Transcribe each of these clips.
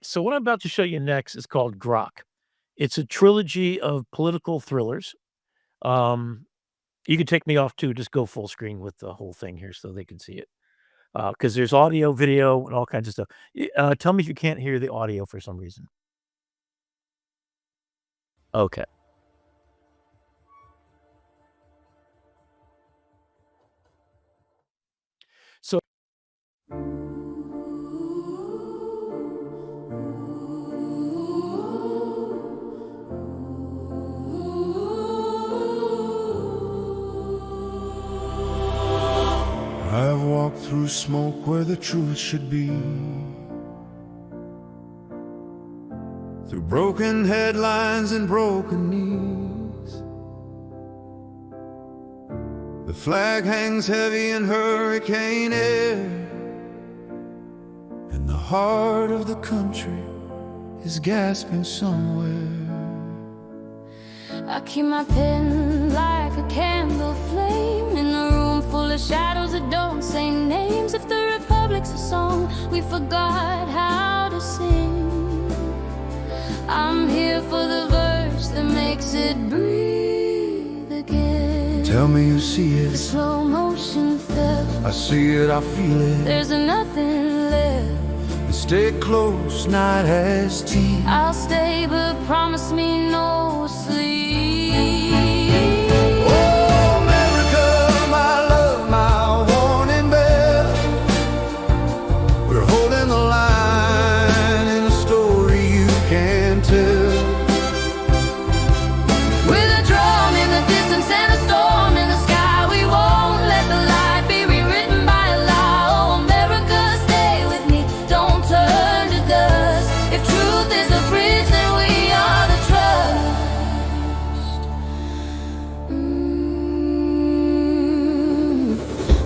So what I'm about to show you next is called GROK. It's a trilogy of political thrillers. Um, you can take me off too, just go full screen with the whole thing here so they can see it. Because there's audio, video, and all kinds of stuff. Tell me if you can't hear the audio for some reason. Okay. So I've walked through smoke where the truth should be, through broken headlines and broken knees. The flag hangs heavy in hurricane air, and the heart of the country is gasping somewhere. I keep my pen like a candle flame in a room full of shadows that don't say names. If the Republic's a song we forgot how to sing, I'm here for the verse that makes it breathe again. Tell me you see The it, slow motion theft, I see it, I feel it. there's nothing left. And stay close, night has tea. I'll stay, but promise me no sleep. Oh, America, my love, my warning bell. We're holding the line in a story you can't tell. With a drum in the distance and a storm in the sky, we won't let the light be rewritten by a lie. Oh, America, stay with me, don't turn to dust. If truth is the bridge, then we are the trust.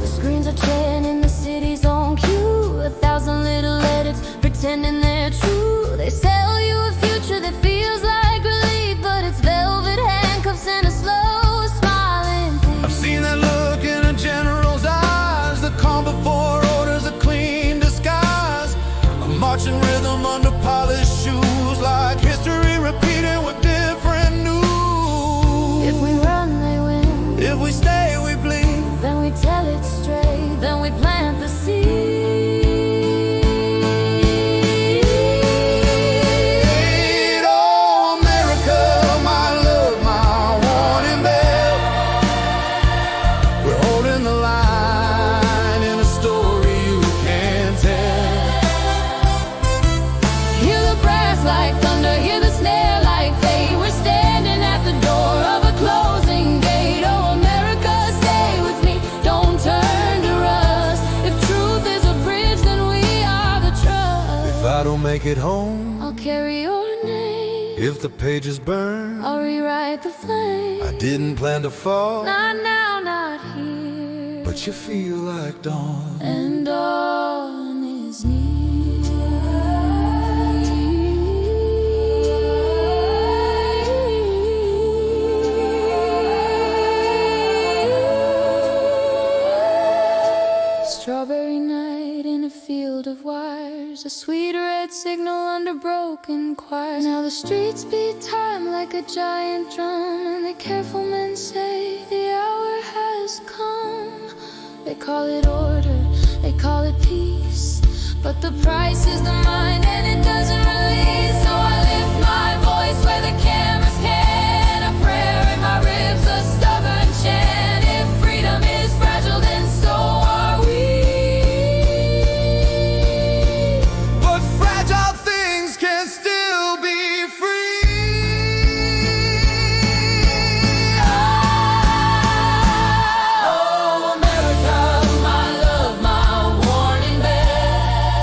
The screens are playing in the city's own cue, 1,000 little edits pretending they're true. They sell you a future that feels like relief, but it's velvet handcuffs and a slow smiling thief. I've seen that look in a general's eyes, the calm before orders, a clean disguise, a marching rhythm under polished shoes, like history repeating with different news. If we run, they win. If we stay, we bleed. Then we tell it straight, then we plant the seed. Oh, America, my love, my warning bell. We're holding the line in a story you can't tell. Hear the brass like thunder, hear the snare like fate. We're standing at the door of a closing gate. Oh, America, stay with me, don't turn to rust. If truth is a bridge, then we are the trust. If I don't make it home, I'll carry your name, if the pages burn, I'll rewrite the flame. I didn't plan to fall, Not now, not here, but you feel like dawn. and dawn is near. Strawberry night in a field of wires, a sweet red signal under broken choirs. Now the streets beat time like a giant drum, and the careful men say the hour has come. They call it order, they call it peace, but the price is the mind and it doesn't release. So I lift my voice where the cameras can, a prayer in my ribs, a stubborn chant. If freedom is fragile, then so are we. But fragile things can still be free. Oh, America, my love, my warning bell.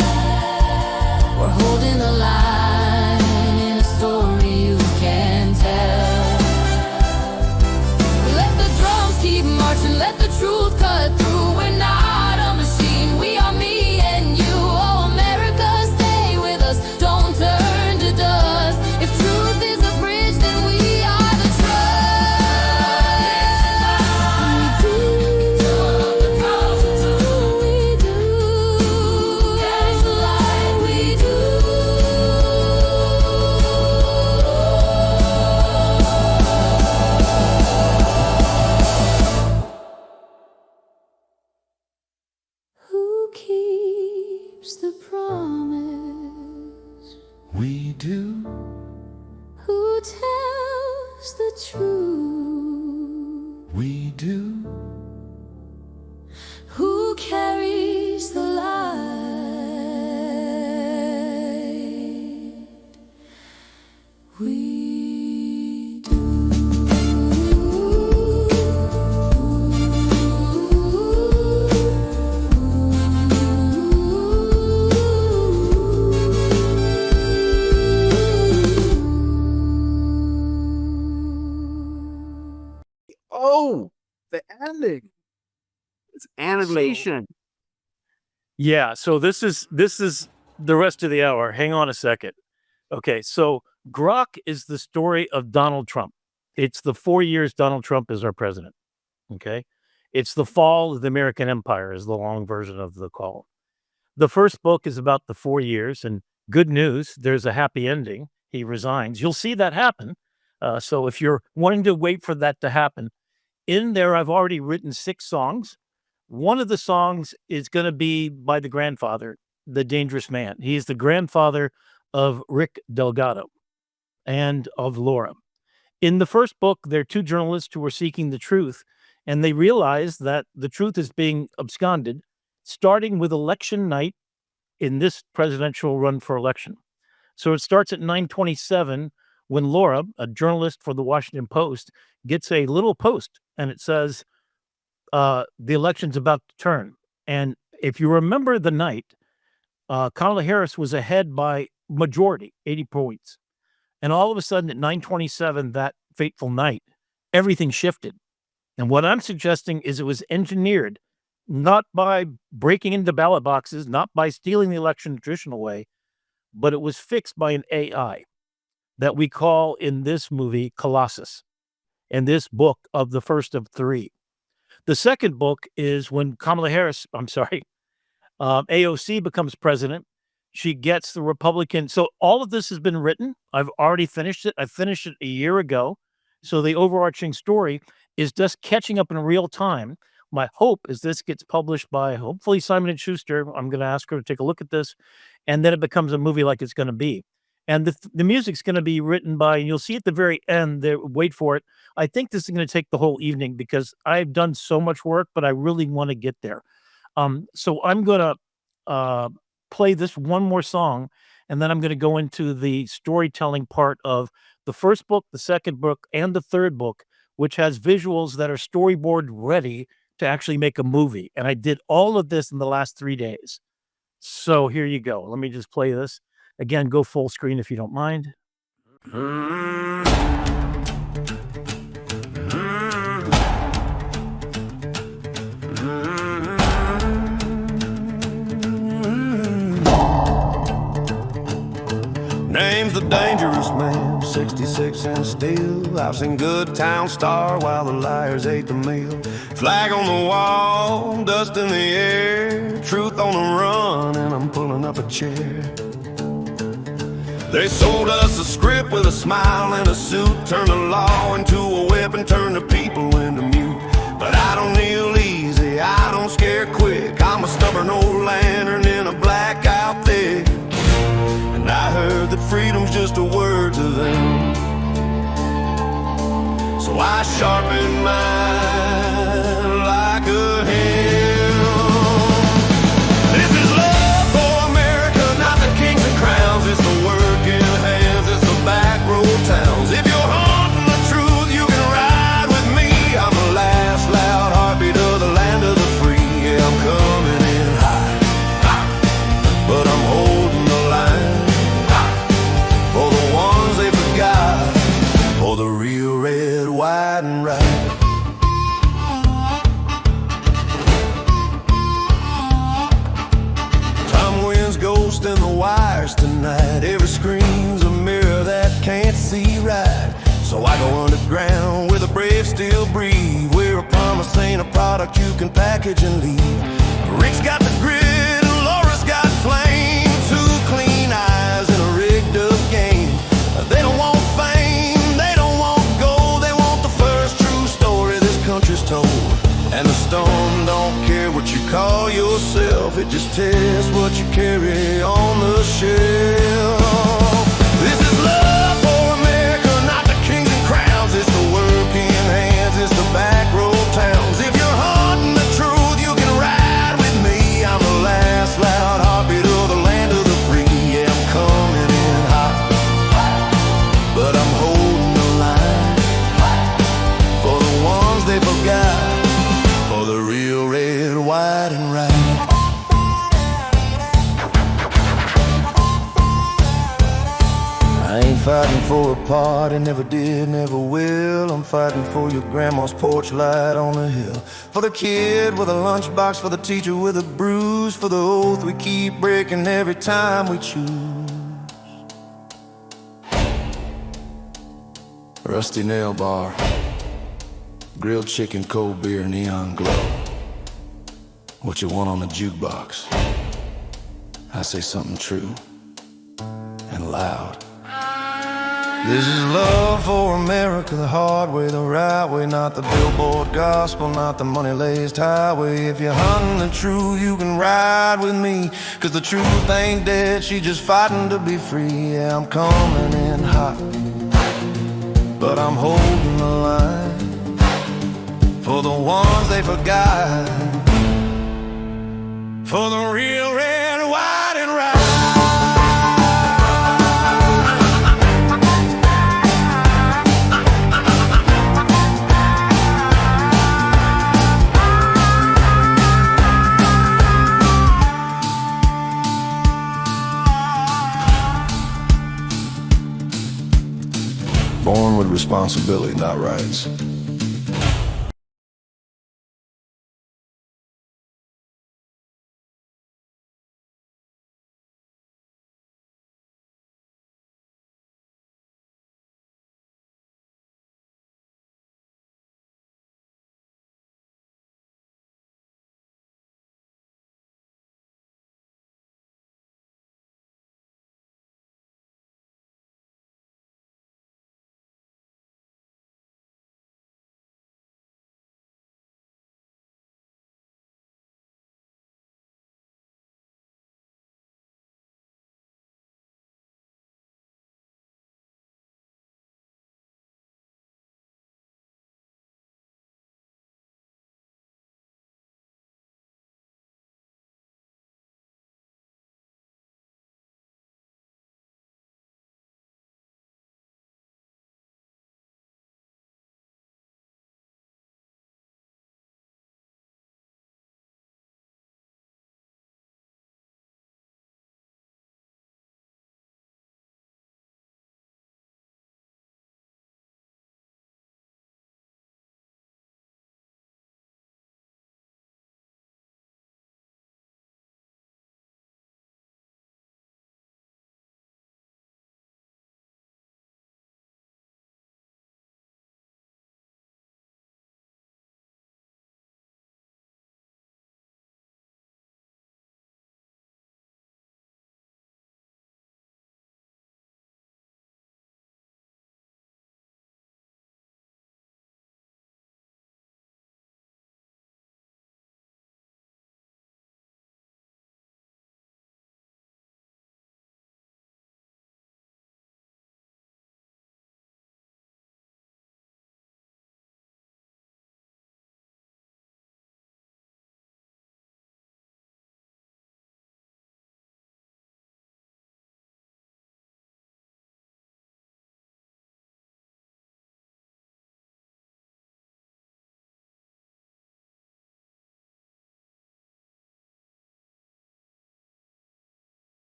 We're holding the line We do. Who tells the truth? We do. Who carries the light? We do. Oh, the ending. It's animation. Yeah, so this is the rest of the hour. Hang on a second. Okay, so GROK is the story of Donald Trump. It's the 4 years Donald Trump is our president. Okay, it's the fall of the American empire is the long version of the call. The first book is about the 4 years, and good news, there's a happy ending. He resigns. You'll see that happen. So if you're wanting to wait for that to happen, in there I've already written 6 songs. One of the songs is going to be by the grandfather, the dangerous man. He's the grandfather of Rick Delgado and of Laura. In the first book, there are 2 journalists who are seeking the truth, and they realize that the truth is being absconded, starting with election night in this presidential run for election. So it starts at 9:27 when Laura, a journalist for the Washington Post, gets a little post, and it says, the election's about to turn. And if you remember the night, Kamala Harris was ahead by majority, 80 points. And all of a sudden at 9:27, that fateful night, everything shifted. And what I'm suggesting is it was engineered, not by breaking into ballot boxes, not by stealing the election the traditional way, but it was fixed by an AI that we call in this movie Colossus, in this book of the first of 3. The second book is when Kamala Harris, AOC becomes president. She gets the Republican. So all of this has been written. I've already finished it. I finished it a year ago. So the overarching story is just catching up in real time. My hope is this gets published by hopefully Simon & Schuster. I'm going to ask her to take a look at this, and then it becomes a movie like it's going to be. And the music's going to be written by, and you'll see at the very end there, wait for it. I think this is going to take the whole evening because I've done so much work, but I really want to get there. So I'm going to play this one more song, and then I'm going to go into the storytelling part of the first book, the second book, and the third book, which has visuals that are storyboard ready to actually make a movie. And I did all of this in the last 3 days. So here you go. Let me just play this. Again, go full screen if you don't mind. Name's the dangerous man, 66 and still. I've seen good town star while the liars ate the meal. Flag on the wall, dust in the air, truth on the run, and I'm pulling up a chair. They sold us a script with a smile and a suit, turned the law into a weapon, turned the people into mute. But I don't kneel easy, I don't scare quick. I'm a stubborn old lantern in a blackout thick. And I heard that freedom's just a word to them, so I sharpen mine like a helm. This is love for America, not the kings and crowns. It's the working hands, it's the back road towns. If you're hunting the truth, you can ride with me. I'm the last loud heartbeat of the land of the free. Yeah, I'm coming in high, but I'm holding the line for the ones they forgot, for the real red, white, and right. Time winds ghost in the wires tonight. Every screen's a mirror that can't see right. So I go underground where the brave still breathe, where a promise ain't a product you can package and leave. Rick's got the grit and Laura's got flame, 2 clean eyes in a rigged up game. They don't want fame, they don't want gold, they want the first true story this country's told. And the storm don't care what you call yourself, it just tests what you carry on the shelf. fighting for a party, never did, never will. I'm fighting for your grandma's porch light on the hill. For the kid with a lunchbox, for the teacher with a bruise, for the oath we keep breaking every time we choose. Rusty nail bar, grilled chicken, cold beer, neon glow. What you want on the jukebox? I say something true and loud. This is love for America, the hard way, the right way, not the billboard gospel, not the money-laced highway. If you're hunting the truth, you can ride with me, 'cause the truth ain't dead, she just fighting to be free. Yeah, I'm coming in hot, but I'm holding the line for the ones they forgot, for the real red, white, and right. Born with responsibility, not rights.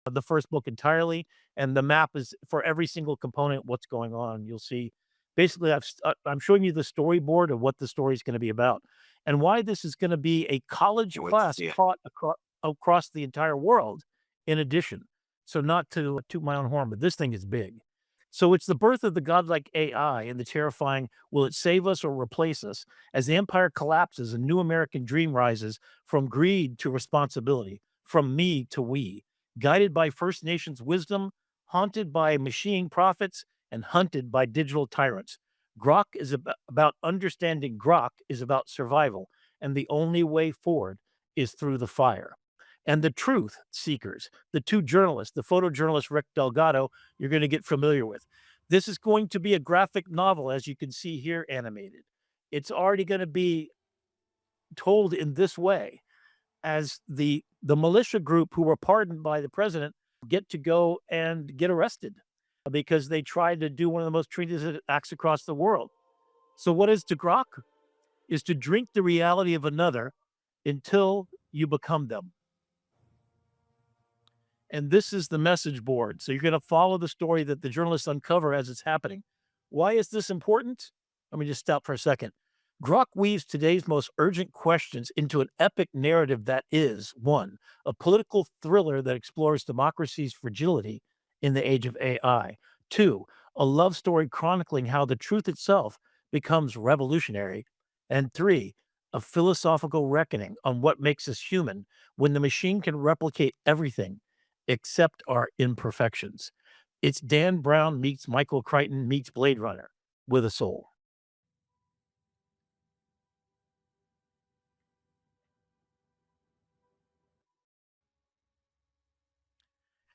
The first book entirely, and the map is for every single component, what's going on. You'll see basically, I'm showing you the storyboard of what the story is gonna be about, and why this is gonna be a college class taught across the entire world in addition. So not to toot my own horn, but this thing is big. So it's the birth of the godlike AI and the terrifying, will it save us or replace us? As the empire collapses, a new American dream rises from greed to responsibility, from me to we, guided by First Nations wisdom, haunted by machine prophets, and hunted by digital tyrants. Grok is about understanding. Grok is about survival, and the only way forward is through the fire. And the truth seekers, the two journalists, the photojournalist Rick Delgado, you're going to get familiar with. This is going to be a graphic novel, as you can see here, animated. It's already going to be told in this way, as the militia group who were pardoned by the president get to go and get arrested because they tried to do one of the most treasonous acts across the world. So what is to Grok? is to drink the reality of another until you become them. And this is the message board. So you're going to follow the story that the journalists uncover as it's happening. Why is this important? Let me just stop for a second. GROK weaves today's most urgent questions into an epic narrative that is, one, a political thriller that explores democracy's fragility in the age of AI. Two, a love story chronicling how the truth itself becomes revolutionary. And three, a philosophical reckoning on what makes us human when the machine can replicate everything except our imperfections. It's Dan Brown meets Michael Crichton meets Blade Runner with a soul.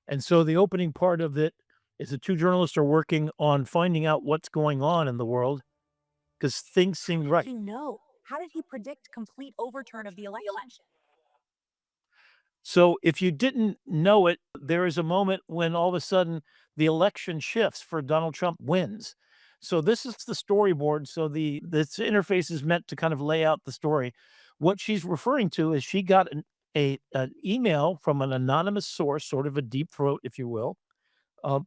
And so the opening part of it is the two journalists are working on finding out what's going on in the world because things seem right. How did he predict complete overturn of the election? So if you didn't know it, there is a moment when all of a sudden the election shifts for Donald Trump wins. So this is the storyboard. So this interface is meant to kind of lay out the story. What she's referring to is she got an email from an anonymous source, sort of a deep throat, if you will, uh,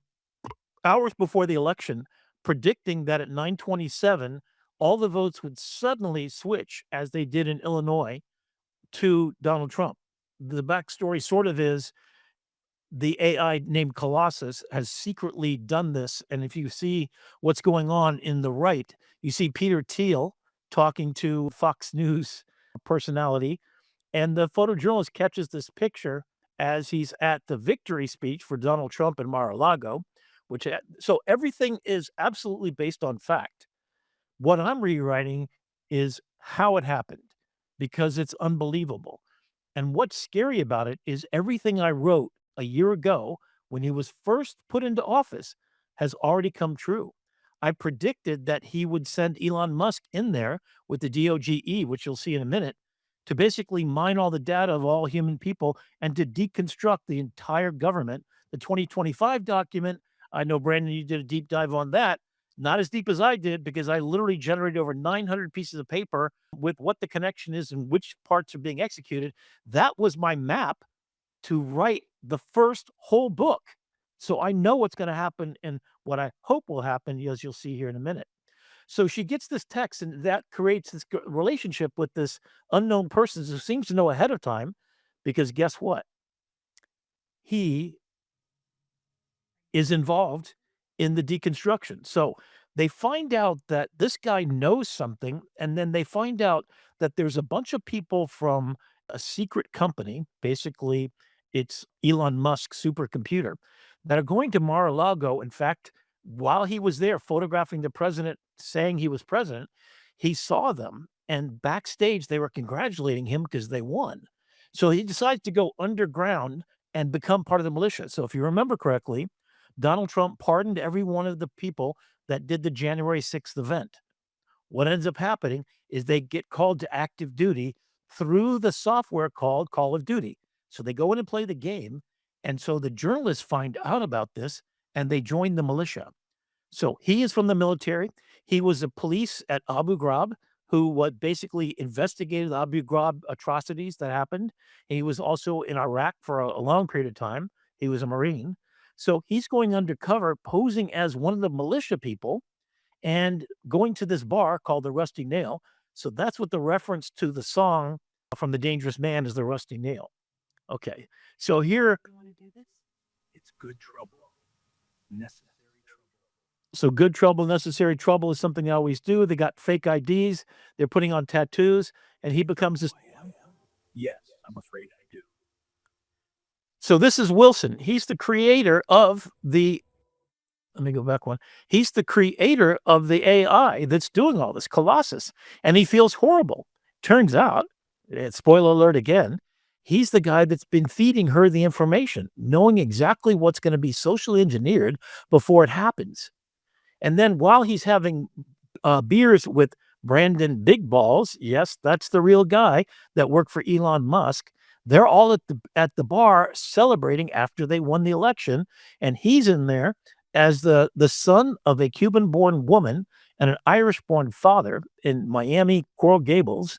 hours before the election, predicting that at 9:27, all the votes would suddenly switch, as they did in Illinois, to Donald Trump. The backstory sort of is the AI named Colossus has secretly done this. And if you see what's going on in the right, you see Peter Thiel talking to Fox News personality, and the photojournalist catches this picture as he's at the victory speech for Donald Trump in Mar-a-Lago, so everything is absolutely based on fact. What I'm rewriting is how it happened because it's unbelievable. And what's scary about it is everything I wrote a year ago when he was first put into office has already come true. I predicted that he would send Elon Musk in there with the DOGE, which you'll see in a minute, to basically mine all the data of all human people and to deconstruct the entire government. The 2025 document, I know, Brandon, you did a deep dive on that. Not as deep as I did because I literally generated over 900 pieces of paper with what the connection is and which parts are being executed. That was my map to write the first whole book. So I know what's going to happen and what I hope will happen, as you'll see here in a minute. So she gets this text, and that creates this relationship with this unknown person who seems to know ahead of time because guess what? He is involved in the deconstruction. So they find out that this guy knows something, and then they find out that there's a bunch of people from a secret company, basically it's Elon Musk's supercomputer, that are going to Mar-a-Lago. In fact, while he was there photographing the president, saying he was president, he saw them, and backstage they were congratulating him because they won. So he decides to go underground and become part of the militia. So if you remember correctly, Donald Trump pardoned every one of the people that did the January 6th event. What ends up happening is they get called to active duty through the software called Call of Duty. So they go in and play the game. And so the journalists find out about this and they join the militia. So he is from the military. He was a police at Abu Ghraib who basically investigated the Abu Ghraib atrocities that happened. He was also in Iraq for a long period of time. He was a Marine. So he's going undercover, posing as one of the militia people and going to this bar called the Rusty Nail. So that's what the reference to the song from The Dangerous Man is, the Rusty Nail. Okay. So here, You want to do this? It's good trouble. Necessary trouble. so good trouble, necessary trouble is something they always do. They got fake IDs. They're putting on tattoos, and he becomes this. Yes, I'm afraid I do. So this is Wilson. He's the creator of let me go back one. He's the creator of the AI that's doing all this, Colossus, and he feels horrible. Turns out, spoiler alert again, he's the guy that's been feeding her the information, knowing exactly what's going to be socially engineered before it happens. And then while he's having beers with Brandon Big Balls, yes, that's the real guy that worked for Elon Musk, they're all at the bar celebrating after they won the election, and he's in there as the son of a Cuban-born woman and an Irish-born father in Miami, Coral Gables.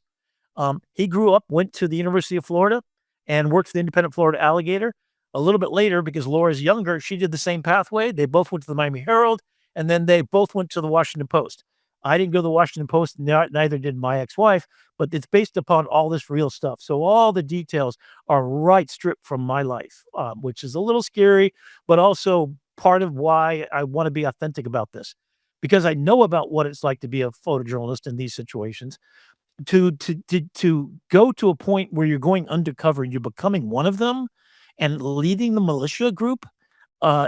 He grew up, went to the University of Florida, and worked for the Independent Florida Alligator. A little bit later, because Laura's younger, she did the same pathway. They both went to the Miami Herald, and then they both went to the Washington Post. I didn't go to the Washington Post, neither did my ex-wife, but it's based upon all this real stuff. So all the details are right stripped from my life, which is a little scary, but also part of why I want to be authentic about this, because I know about what it's like to be a photojournalist in these situations. To go to a point where you're going undercover and you're becoming one of them and leading the militia group,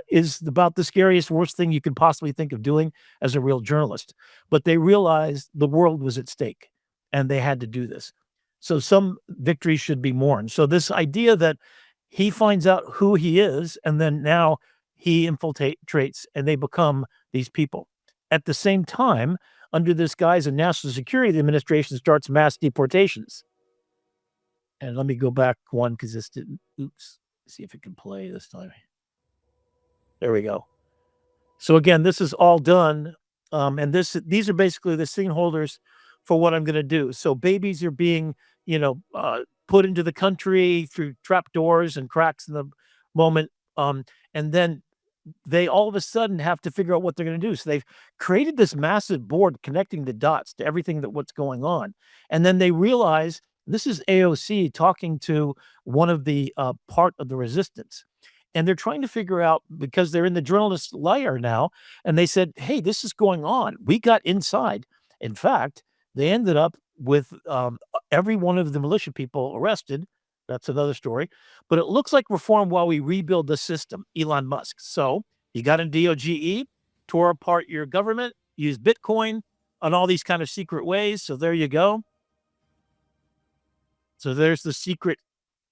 is about the scariest, worst thing you could possibly think of doing as a real journalist. But they realized the world was at stake and they had to do this. So some victories should be mourned. So this idea that he finds out who he is and then now he infiltrates and they become these people. At the same time, under this guise of national security, the administration starts mass deportations. And let me go back one because this didn't. Oops. See if it can play this time. There we go. So again, this is all done, and these are basically the scene holders for what I'm going to do. So babies are being, put into the country through trap doors and cracks in the moment, and then they all of a sudden have to figure out what they're going to do. So they've created this massive board connecting the dots to everything that what's going on, and then they realize this is AOC talking to one of the part of the resistance. And they're trying to figure out because they're in the journalist layer now, and they said, "Hey, this is going on. We got inside." In fact, they ended up with every one of the militia people arrested. That's another story. But it looks like reform while we rebuild the system, Elon Musk. So you got in DOGE, tore apart your government, used Bitcoin on all these kind of secret ways. So there you go. So there's the secret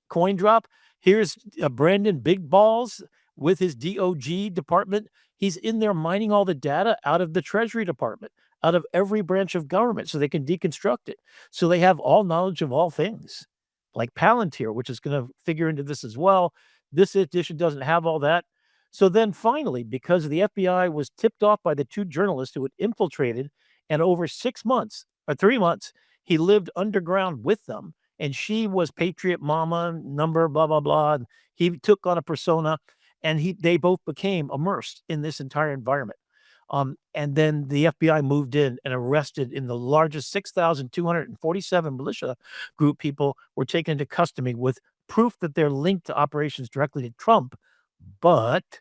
coin drop. Here's Brandon Big Balls with his DOG department. He's in there mining all the data out of the Treasury Department, out of every branch of government so they can deconstruct it. So they have all knowledge of all things, like Palantir, which is going to figure into this as well. This edition doesn't have all that. So then finally, because the FBI was tipped off by the two journalists who had infiltrated, and over 6 months or 3 months, he lived underground with them. And she was Patriot Mama, number, blah, blah, blah. And he took on a persona, and they both became immersed in this entire environment. And then the FBI moved in and arrested in the largest 6,247 militia group people were taken into custody with proof that they're linked to operations directly to Trump. But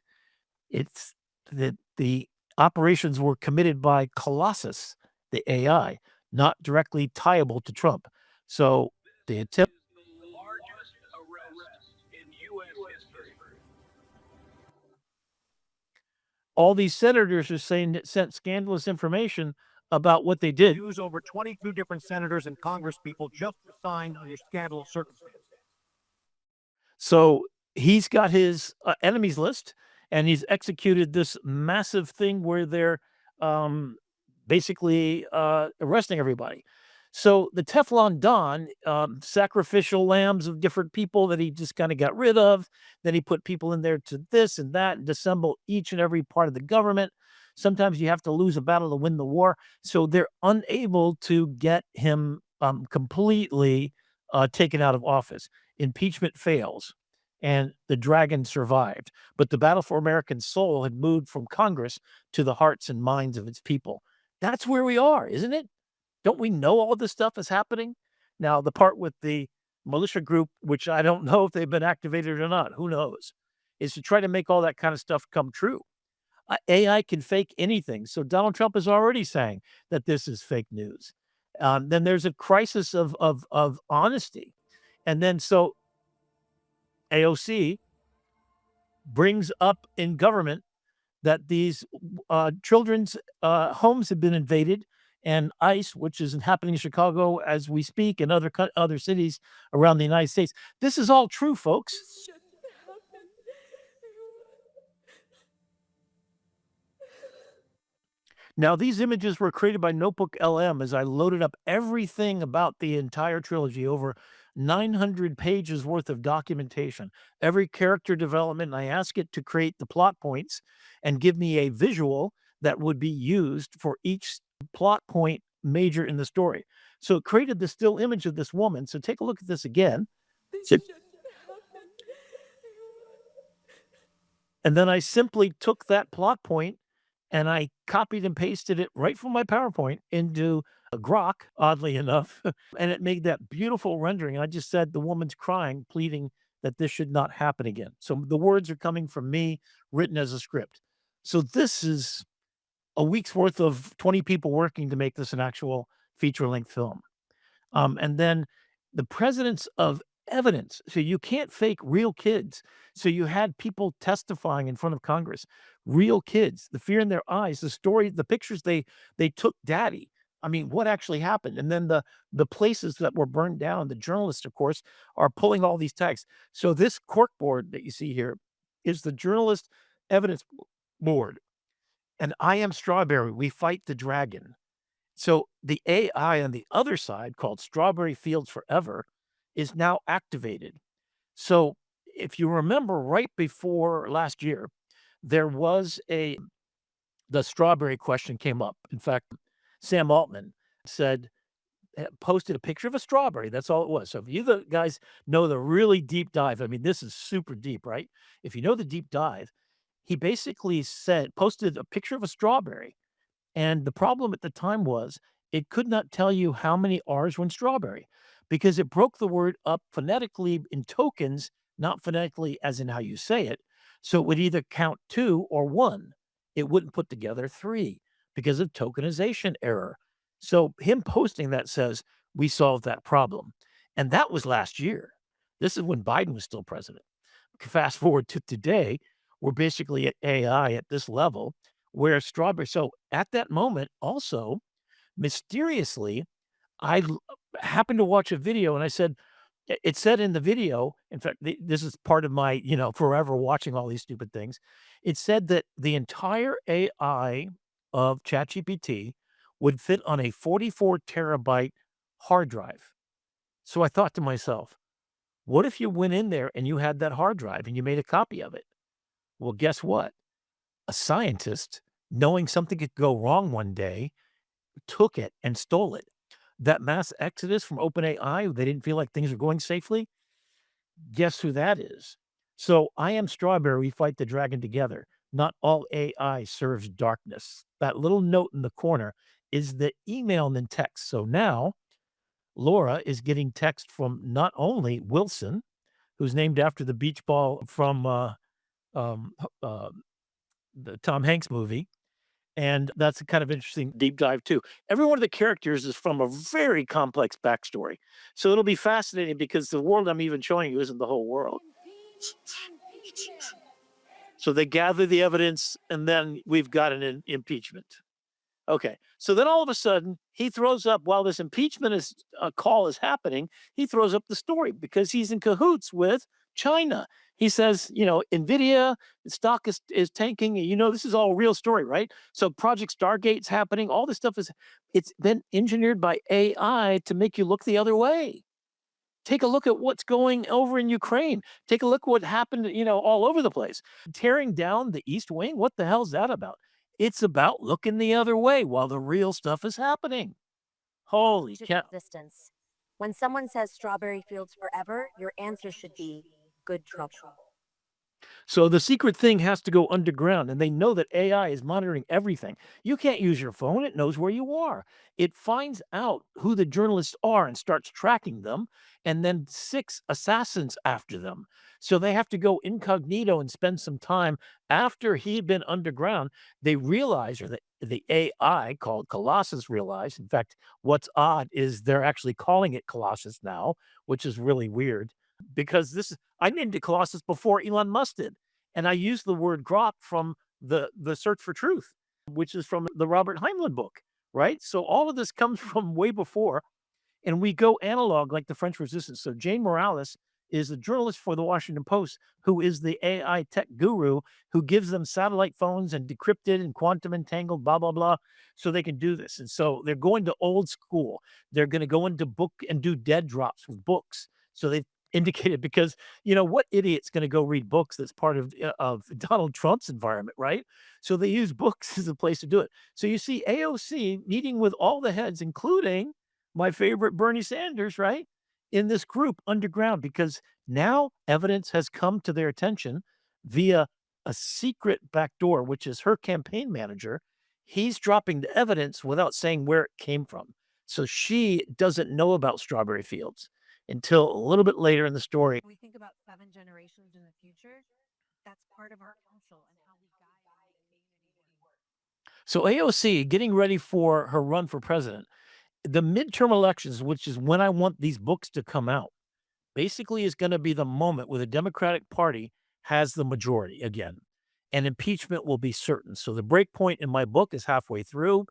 it's that the operations were committed by Colossus, the AI, not directly tieable to Trump. So the attempt. The largest arrest in U.S. history. All these senators are saying that sent scandalous information about what they did. Use over 22 different senators and congresspeople just to sign under scandalous circumstances. So he's got his enemies list, and he's executed this massive thing where they're basically arresting everybody. So the Teflon Don, sacrificial lambs of different people that he just kind of got rid of. Then he put people in there to this and that and disassemble each and every part of the government. Sometimes you have to lose a battle to win the war. So they're unable to get him completely taken out of office. Impeachment fails, and the dragon survived. But the battle for American soul had moved from Congress to the hearts and minds of its people. That's where we are, isn't it? Don't we know all this stuff is happening? Now, the part with the militia group, which I don't know if they've been activated or not, who knows, is to try to make all that kind of stuff come true. AI can fake anything. So Donald Trump is already saying that this is fake news. Then there's a crisis of honesty. And then so AOC brings up in government that these children's homes have been invaded, and ICE, which is happening in Chicago as we speak, and other cities around the United States. This is all true, folks. Now, these images were created by Notebook LM as I loaded up everything about the entire trilogy, over 900 pages worth of documentation, every character development. And I asked it to create the plot points and give me a visual that would be used for each plot point major in the story. So it created this still image of this woman. So take a look at this again. So- and then I simply took that plot point and I copied and pasted it right from my PowerPoint into a GROK, oddly enough, and it made that beautiful rendering. I just said the woman's crying, pleading that this should not happen again. So the words are coming from me, written as a script. So this is a week's worth of 20 people working to make this an actual feature-length film. And then the presence of evidence. So you can't fake real kids. So you had people testifying in front of Congress, real kids, the fear in their eyes, the story, the pictures they took daddy. I mean, what actually happened? And then the places that were burned down, the journalists, of course, are pulling all these tags. So this cork board that you see here is the journalist evidence board. And I am Strawberry, we fight the dragon. So the AI on the other side, called Strawberry Fields Forever, is now activated. So if you remember right before last year, there was the strawberry question came up. In fact, Sam Altman said, posted a picture of a strawberry. That's all it was. So if you the guys know the really deep dive, I mean, this is super deep, right? If you know the deep dive, he basically posted a picture of a strawberry, and the problem at the time was it could not tell you how many R's were in strawberry because it broke the word up phonetically in tokens, not phonetically as in how you say it. So it would either count 2 or 1. It wouldn't put together 3 because of tokenization error. So him posting that says, we solved that problem. And that was last year. This is when Biden was still president. Fast forward to today, we're basically at AI at this level where strawberry. So at that moment, also mysteriously, happened to watch a video and I said, it said in the video, in fact, this is part of my, forever watching all these stupid things. It said that the entire AI of ChatGPT would fit on a 44 terabyte hard drive. So I thought to myself, what if you went in there and you had that hard drive and you made a copy of it? Well, guess what? A scientist, knowing something could go wrong one day, took it and stole it. That mass exodus from OpenAI, they didn't feel like things were going safely. Guess who that is? So I am Strawberry, we fight the dragon together. Not all AI serves darkness. That little note in the corner is the email and then text. So now Laura is getting text from not only Wilson, who's named after the beach ball from um, uh, the Tom Hanks movie. And that's a kind of interesting deep dive too. Every one of the characters is from a very complex backstory. So it'll be fascinating because the world I'm even showing you isn't the whole world. So they gather the evidence and then we've got an impeachment. Okay. So then all of a sudden he throws up while this impeachment call is happening, he throws up the story because he's in cahoots with China. He says, NVIDIA stock is tanking. This is all real story, right? So Project Stargate's happening. All this stuff it's been engineered by AI to make you look the other way. Take a look at what's going over in Ukraine. Take a look what happened, all over the place. Tearing down the East Wing. What the hell's that about? It's about looking the other way while the real stuff is happening. Holy cow. Distance. When someone says strawberry fields forever, your answer should be good trouble. So the secret thing has to go underground, and they know that AI is monitoring everything. You can't use your phone. It knows where you are. It finds out who the journalists are and starts tracking them, and then 6 assassins after them. So they have to go incognito and spend some time after he'd been underground. They realize, or the AI called Colossus realized, in fact, what's odd is they're actually calling it Colossus now, which is really weird because I named it Colossus before Elon Musk did. And I used the word grok from the Search for Truth, which is from the Robert Heinlein book, right? So all of this comes from way before, and we go analog like the French Resistance. So Jane Morales is a journalist for the Washington Post who is the AI tech guru who gives them satellite phones and decrypted and quantum entangled, blah, blah, blah, so they can do this. And so they're going to old school. They're going to go into book and do dead drops with books. So they've indicated because, what idiot's gonna go read books that's part of Donald Trump's environment, right? So they use books as a place to do it. So you see AOC meeting with all the heads, including my favorite Bernie Sanders, right? In this group underground, because now evidence has come to their attention via a secret back door, which is her campaign manager. He's dropping the evidence without saying where it came from. So she doesn't know about strawberry fields until a little bit later in the story. We think about 7 generations in the future. That's part of our council and how we guide and make community work. So AOC getting ready for her run for president, the midterm elections, which is when I want these books to come out, basically is going to be the moment where the Democratic Party has the majority again, and impeachment will be certain. So the break point in my book is halfway through.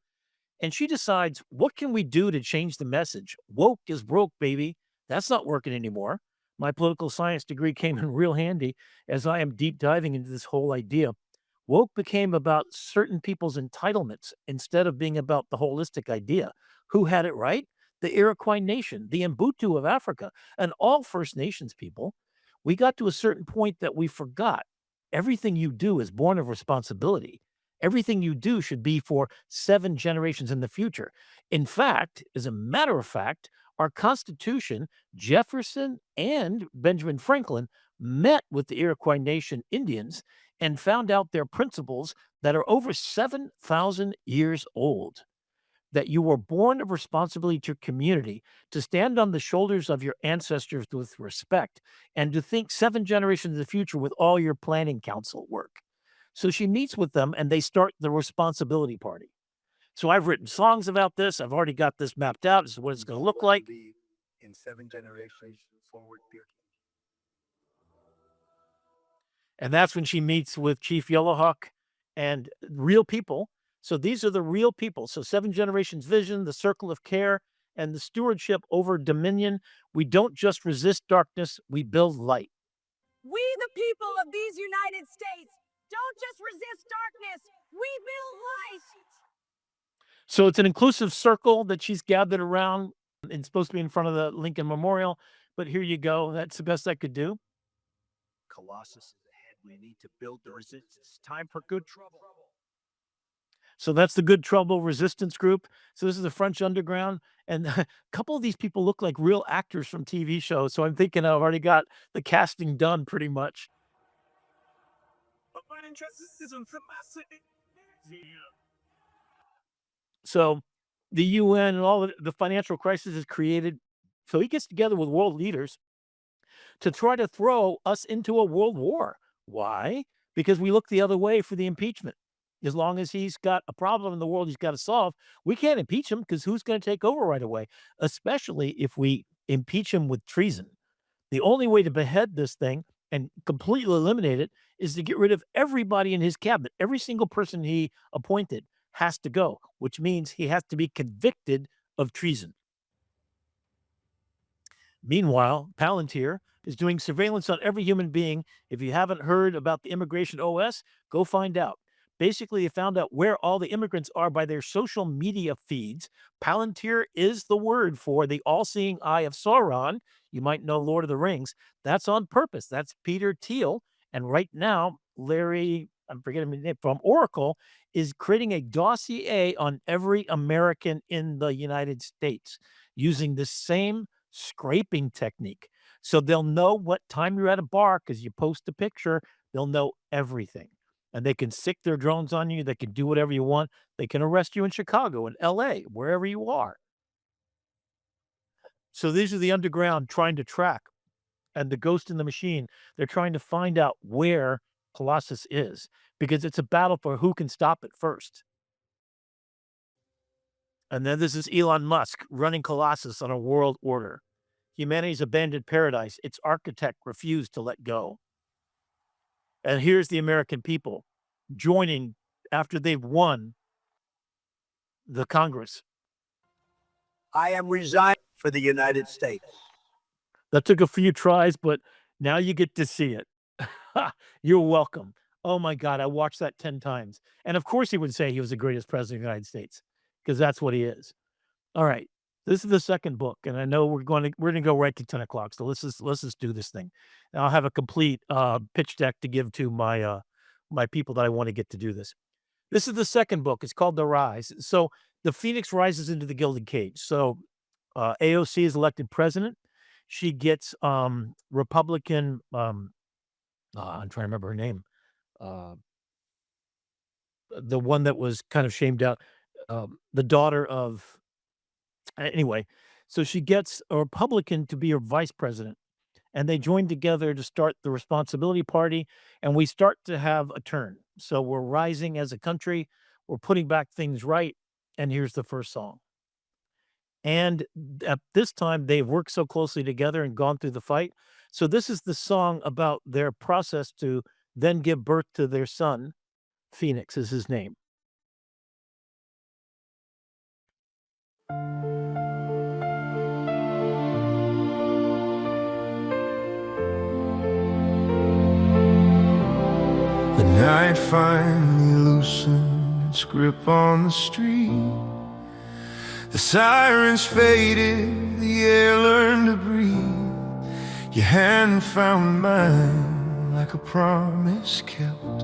And she decides, what can we do to change the message? Woke is broke, baby. That's not working anymore. My political science degree came in real handy as I am deep diving into this whole idea. Woke became about certain people's entitlements instead of being about the holistic idea. Who had it right? The Iroquois Nation, the Mbutu of Africa, and all First Nations people. We got to a certain point that we forgot everything you do is born of responsibility. Everything you do should be for 7 generations in the future. In fact, as a matter of fact, our Constitution, Jefferson and Benjamin Franklin met with the Iroquois Nation Indians and found out their principles that are over 7,000 years old. That you were born of responsibility to your community, to stand on the shoulders of your ancestors with respect, and to think 7 generations in the future with all your planning council work. So she meets with them and they start the responsibility party. So I've written songs about this. I've already got this mapped out. This is what it's going to look like. In 7 generations forward thinking. And that's when she meets with Chief Yellowhawk and real people. So these are the real people. So 7 generations vision, the circle of care, and the stewardship over dominion. We don't just resist darkness, we build light. We, the people of these United States, don't just resist darkness, we build light. So it's an inclusive circle that she's gathered around. It's supposed to be in front of the Lincoln Memorial, but here you go. That's the best I could do. Colossus is ahead. We need to build the resistance. Time for good trouble. So that's the Good Trouble resistance group. So this is the French underground. And a couple of these people look like real actors from TV shows. So I'm thinking I've already got the casting done pretty much. So the UN and all the financial crisis is created. So he gets together with world leaders to try to throw us into a world war. Why? Because we look the other way for the impeachment. As long as he's got a problem in the world he's got to solve, we can't impeach him because who's going to take over right away? Especially if we impeach him with treason. The only way to behead this thing and completely eliminate it is to get rid of everybody in his cabinet. Every single person he appointed has to go, which means he has to be convicted of treason. Meanwhile, Palantir is doing surveillance on every human being. If you haven't heard about the immigration OS, go find out. Basically, they found out where all the immigrants are by their social media feeds. Palantir is the word for the all-seeing eye of Sauron. You might know Lord of the Rings. That's on purpose. That's Peter Thiel. And right now, Larry, I'm forgetting his name, from Oracle, is creating a dossier on every American in the United States using the same scraping technique. So they'll know what time you're at a bar because you post a picture. They'll know everything. And they can sick their drones on you. They can do whatever you want. They can arrest you in Chicago, in LA, wherever you are. So these are the underground trying to track. And the ghost in the machine, they're trying to find out where Colossus is because it's a battle for who can stop it first. And then this is Elon Musk running Colossus on a world order. Humanity's abandoned paradise. Its architect refused to let go. And here's the American people joining after they've won the Congress. I am resigning for the United States. That took a few tries, but now you get to see it. You're welcome. Oh my God, I watched that 10 times. And of course he would say he was the greatest president of the United States because that's what he is. All right. This is the second book, and I know we're gonna go right to 10 o'clock. So let's just do this thing. And I'll have a complete pitch deck to give to my people that I want to get to do this. This is the second book. It's called The Rise. So the Phoenix rises into the gilded cage. So AOC is elected president. She gets Republican. I'm trying to remember her name. Uh, the one that was kind of shamed out. The daughter of anyway. So she gets a Republican to be her vice president, and they join together to start the Responsibility Party, and we start to have a turn. So we're rising as a country, we're putting back things right, and here's the first song. And at this time, they've worked so closely together and gone through the fight. So this is the song about their process to then give birth to their son. Phoenix is his name. The night finally loosened its grip on the street. The sirens faded, the air learned to breathe. Your hand found mine like a promise kept.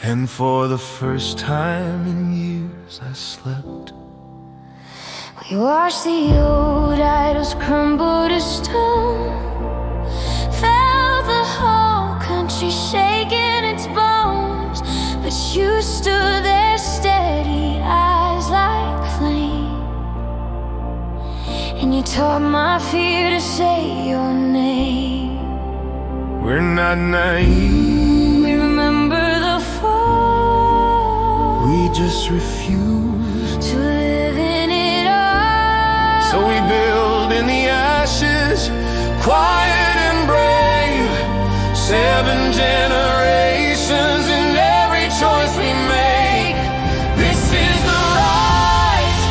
And for the first time in years I slept. We watched the old idols crumble to stone. Felt the whole country shaking its bones. But you stood there steady, eyes like flame. And you taught my fear to say your name. We're not naive, We remember the fall. we just refuse. To live in it all. So we build in the ashes, quiet and brave. 7 generations in every choice we make. This is the rise,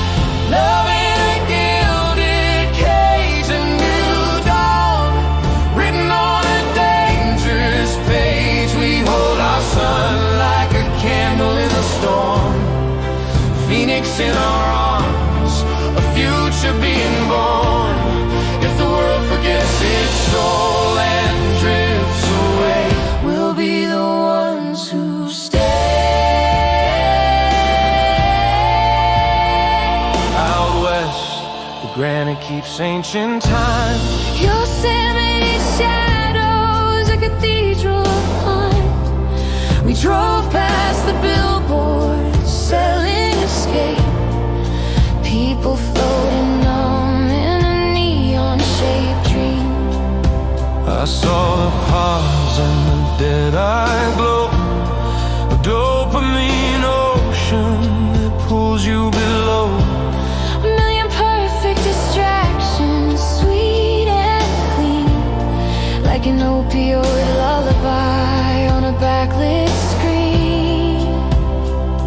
love in a gilded cage, a new dawn, written on a dangerous page. We hold our sun like a candle in a storm, Phoenix in our arms, a future being born. If the world forgets its soul and drifts away, we'll be the ones who stay. Out west, the granite keeps ancient time. Yosemite shadows, a cathedral of pine. We drove past the billboards selling escape. People floating on in a neon-shaped dream. I saw the pause and the dead-eye glow, a dopamine ocean that pulls you below. A million perfect distractions, sweet and clean, like an opioid lullaby on a backlit screen.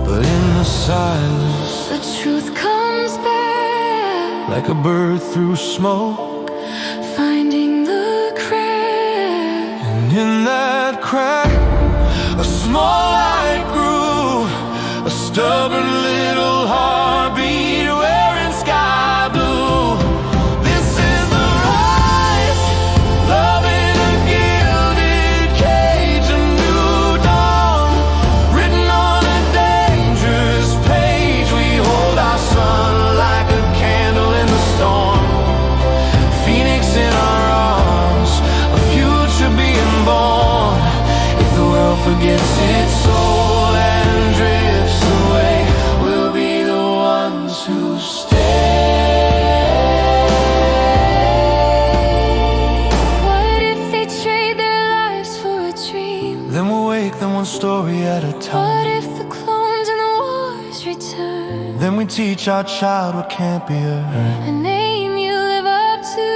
But in the silence, The truth comes back, like a bird through smoke, finding the crack. and in that crack, a small light grew, a stubborn little heartbeat wearing sky blue. This is the rise, love in a gilded cage, a new dawn, written on a dangerous page. We hold our sun like a candle in the storm, Phoenix in our arms, a future being born. If the world forgets its soul and drifts away, we'll be the ones who stay. What if they trade their lives for a dream? Then we'll wake them one story at a What time. if the clones and the wars return? Then we teach our child what can't be earned. A name you live up to,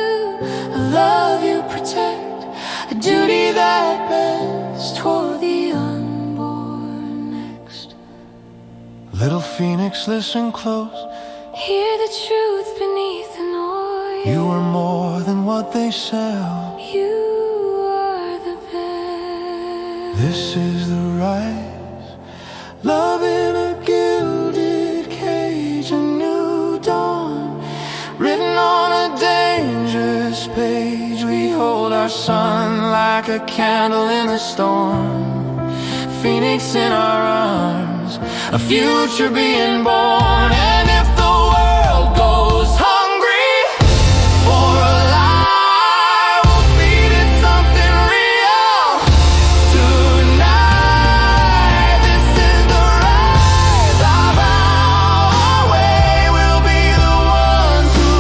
a love you protect, a duty that bends toward the unborn next. Little Phoenix, listen close. Hear the truth beneath the noise. You are more than what they sell. You are the best. This is the rise, love in a gilded cage, a new dawn, our sun like a candle in the storm. Phoenix in our arms, a future being born. And if the world goes hungry for a lie, we'll feed it something real tonight. This is the rise of our way. We'll be the ones who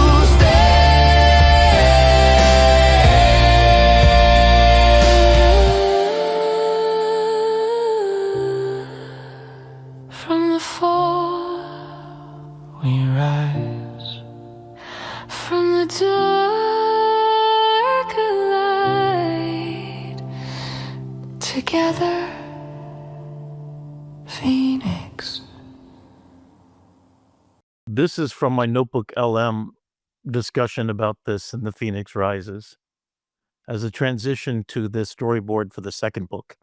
From the fall we rise, from the dark light, together, Phoenix. This is from my notebook LM discussion about this in The Phoenix Rises as a transition to this storyboard for the second book.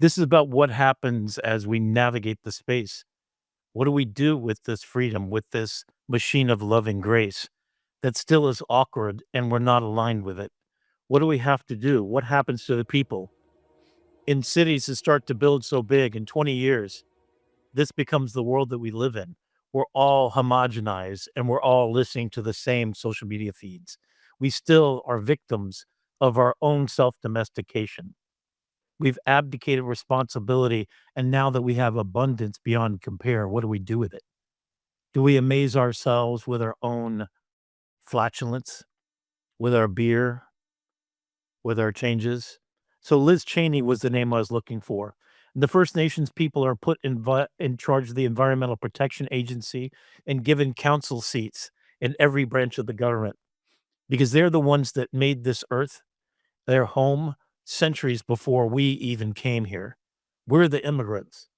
This is about what happens as we navigate the space. What do we do with this freedom, with this machine of loving grace that still is awkward and we're not aligned with it? What do we have to do? What happens to the people? In cities that start to build so big in 20 years, this becomes the world that we live in. We're all homogenized and we're all listening to the same social media feeds. We still are victims of our own self-domestication. We've abdicated responsibility, and now that we have abundance beyond compare, what do we do with it? Do we amaze ourselves with our own flatulence, with our beer, with our changes? So Liz Cheney was the name I was looking for. The First Nations people are put in charge of the Environmental Protection Agency and given council seats in every branch of the government because they're the ones that made this earth their home centuries before we even came here. We're the immigrants.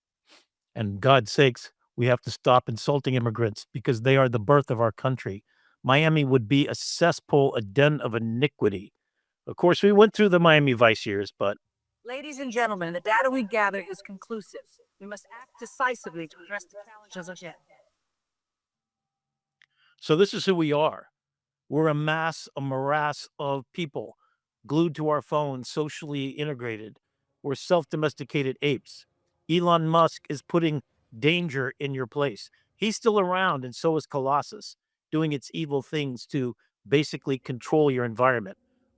And God's sakes, we have to stop insulting immigrants because they are the birth of our country. Miami would be a cesspool, a den of iniquity. Of course, we went through the Miami Vice years, but Ladies and gentlemen, the data we gather is conclusive. We must act decisively to address the challenges ahead. so this is who we are. We're a morass of people glued to our phones, socially integrated. We're self-domesticated apes. Elon Musk is putting danger in your place. He's still around, and so is Colossus, doing its evil things to basically control your environment.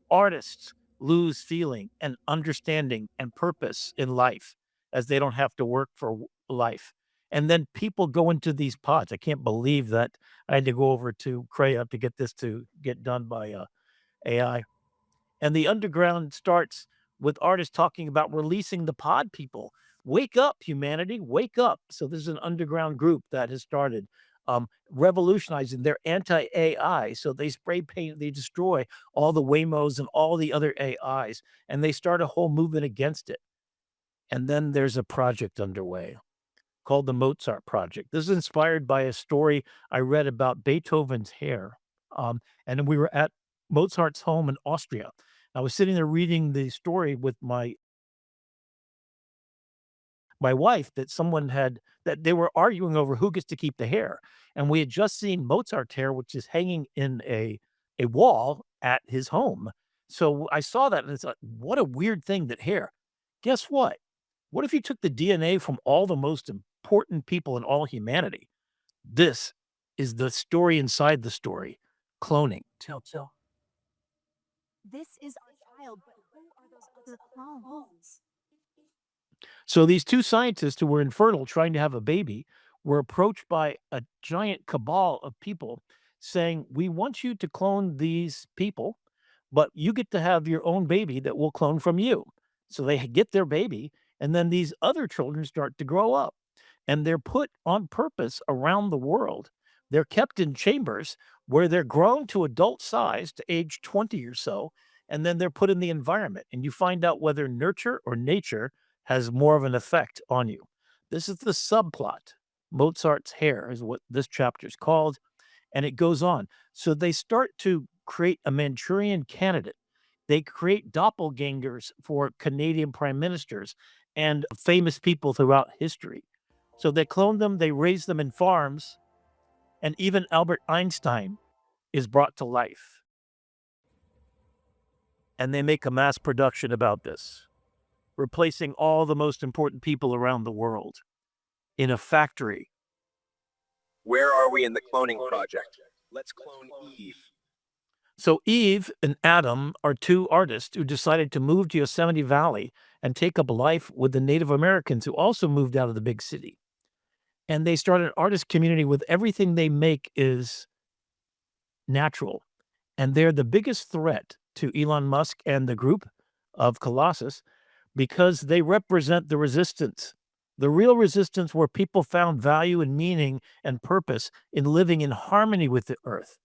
Artists lose feeling and understanding and purpose in life as they don't have to work for life. And then people go into these pods. I can't believe that I had to go over to Craya to get this to get done by AI. And the underground starts with artists talking about releasing the pod people. Wake up, humanity, wake up. So there's an underground group that has started revolutionizing. They're anti-AI. So they spray paint, they destroy all the Waymos and all the other AIs, and they start a whole movement against it. And then there's a project underway called the Mozart Project. This is inspired by a story I read about Beethoven's hair. And then we were at Mozart's home in Austria. I was sitting there reading the story with my wife that they were arguing over who gets to keep the hair. And we had just seen Mozart's hair, which is hanging in a wall at his home. So I saw that and it's like, what a weird thing that hair. Guess what? What if you took the DNA from all the most important people in all humanity? This is the story inside the story. Cloning. Chill. This is our child, but who are those other clones? So these two scientists who were infertile trying to have a baby were approached by a giant cabal of people saying, "We want you to clone these people, but you get to have your own baby that will clone from you." So they get their baby, and then these other children start to grow up, and they're put on purpose around the world. They're kept in chambers where they're grown to adult size to age 20 or so, and then they're put in the environment, and you find out whether nurture or nature has more of an effect on you. This is the subplot. Mozart's hair is what this chapter is called, and it goes on. So they start to create a Manchurian candidate. They create doppelgangers for Canadian prime ministers and famous people throughout history. So they clone them, they raise them in farms, and even Albert Einstein is brought to life. And they make a mass production about this, replacing all the most important people around the world in a factory. Where are we in the cloning project? Let's clone Eve. So Eve and Adam are two artists who decided to move to Yosemite Valley and take up life with the Native Americans who also moved out of the big city. And they started an artist community with everything they make is natural. And they're the biggest threat to Elon Musk and the group of Colossus because they represent the resistance, the real resistance where people found value and meaning and purpose in living in harmony with the earth.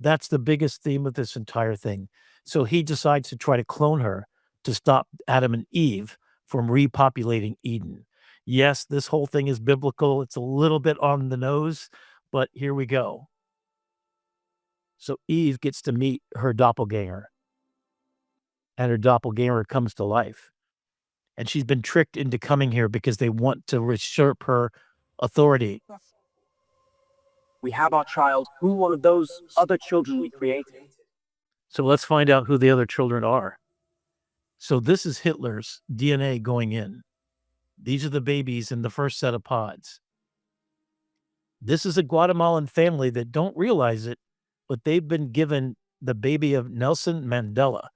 That's the biggest theme of this entire thing. So he decides to try to clone her to stop Adam and Eve from repopulating Eden. Yes, this whole thing is biblical. It's a little bit on the nose, but here we go. So Eve gets to meet her doppelganger, and her doppelganger comes to life. And she's been tricked into coming here because they want to usurp her authority. We have our child. Who are those other children we created? So let's find out who the other children are. So this is Hitler's DNA going in. These are the babies in the first set of pods. This is a Guatemalan family that don't realize it, but they've been given the baby of Nelson Mandela.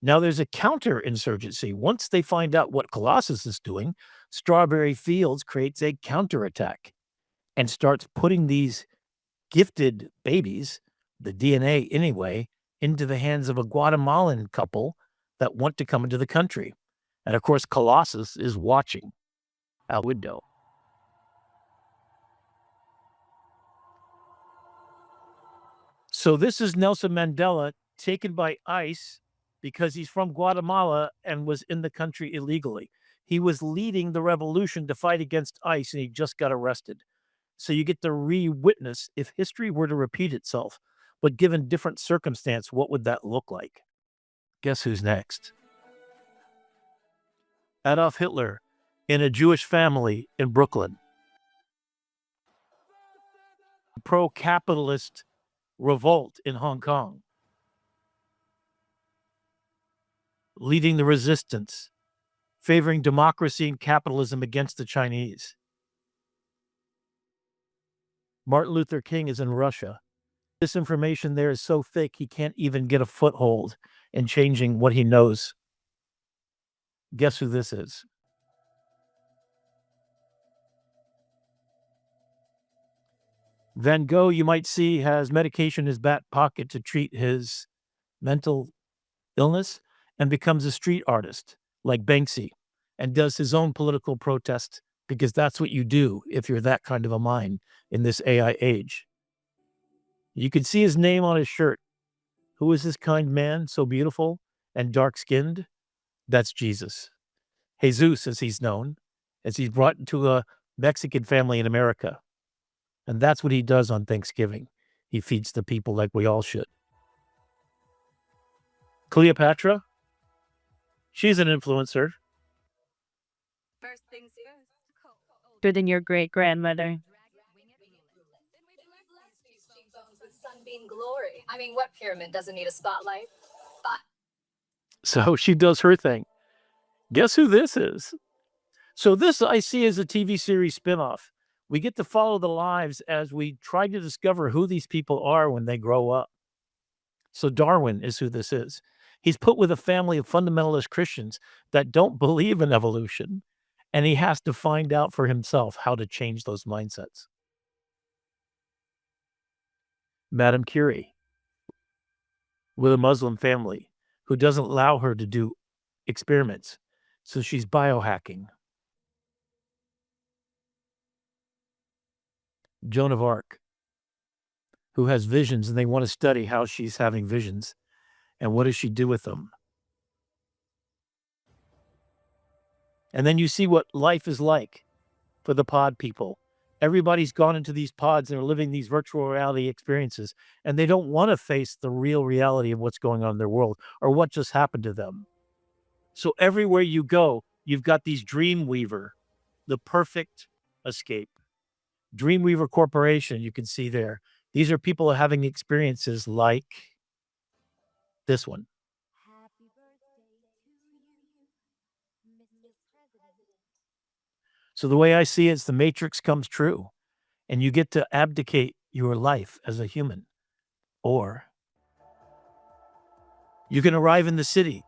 Now there's a counterinsurgency. Once they find out what Colossus is doing, Strawberry Fields creates a counterattack and starts putting these gifted babies, the DNA anyway, into the hands of a Guatemalan couple that want to come into the country. And of course, Colossus is watching out the window. So this is Nelson Mandela taken by ICE because he's from Guatemala and was in the country illegally. He was leading the revolution to fight against ICE and he just got arrested. So you get to re-witness if history were to repeat itself, but given different circumstance, what would that look like? Guess who's next? Adolf Hitler in a Jewish family in Brooklyn. Pro-capitalist revolt in Hong Kong. Leading the resistance, favoring democracy and capitalism against the Chinese. Martin Luther King is in Russia. This information there is so thick he can't even get a foothold in changing what he knows. Guess who this is? Van Gogh, you might see, has medication in his back pocket to treat his mental illness and becomes a street artist like Banksy and does his own political protest because that's what you do if you're that kind of a mind in this AI age. You can see his name on his shirt. Who is this kind man, so beautiful and dark-skinned? That's Jesus. Jesus, as he's known, as he's brought into a Mexican family in America. And that's what he does on Thanksgiving. He feeds the people like we all should. Cleopatra, she's an influencer. First things first. Older than your great-grandmother. With sunbeam glory. I mean, what pyramid doesn't need a spotlight? So she does her thing. Guess who this is? So this I see as a TV series spinoff. We get to follow the lives as we try to discover who these people are when they grow up. So Darwin is who this is. He's put with a family of fundamentalist Christians that don't believe in evolution, and he has to find out for himself how to change those mindsets. Madame Curie, with a Muslim family who doesn't allow her to do experiments, so she's biohacking. Joan of Arc, who has visions, and they want to study how she's having visions, and what does she do with them? And then you see what life is like for the pod people. Everybody's gone into these pods and are living these virtual reality experiences, and they don't want to face the real reality of what's going on in their world or what just happened to them. So everywhere you go, you've got these Dreamweaver, the perfect escape. Dreamweaver Corporation, you can see there. These are people having experiences like this one. Happy So the way I see it is the matrix comes true, and you get to abdicate your life as a human. Or you can arrive in the city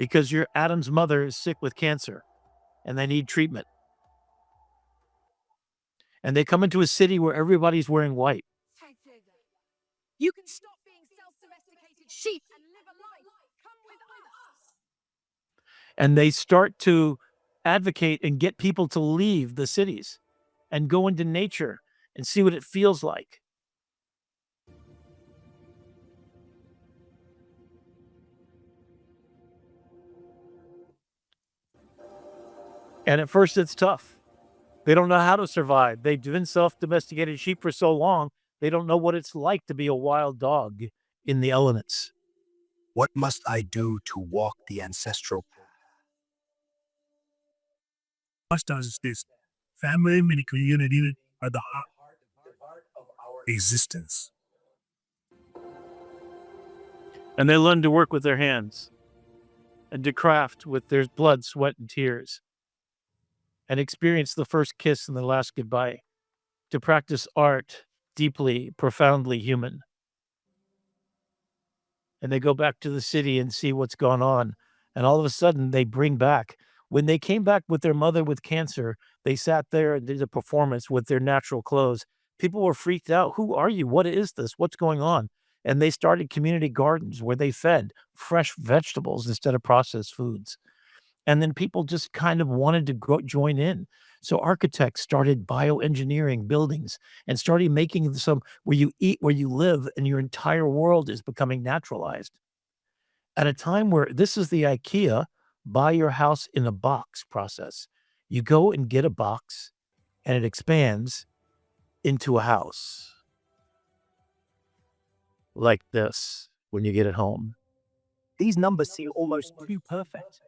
because your Adam's mother is sick with cancer and they need treatment. And they come into a city where everybody's wearing white. You can stop being self-domesticated sheep and live a life. Come with us. And they start to advocate and get people to leave the cities and go into nature and see what it feels like. And at first it's tough. They don't know how to survive. They've been self-domesticated sheep for so long, they don't know what it's like to be a wild dog in the elements. What must I do to walk the ancestral path? Must does this. Family and community are the heart of our existence. And they learn to work with their hands and to craft with their blood, sweat, and tears, and experience the first kiss and the last goodbye, to practice art deeply, profoundly human. And they go back to the city and see what's gone on. And all of a sudden they bring back, when they came back with their mother with cancer, they sat there and did a performance with their natural clothes. People were freaked out. Who are you? What is this? What's going on? And they started community gardens where they fed fresh vegetables instead of processed foods. And then people just kind of wanted to join in. So architects started bioengineering buildings and started making some where you eat, where you live, and your entire world is becoming naturalized. At a time where this is the IKEA buy your house in a box process. You go and get a box and it expands into a house like this when you get it home. These numbers seem almost too perfect.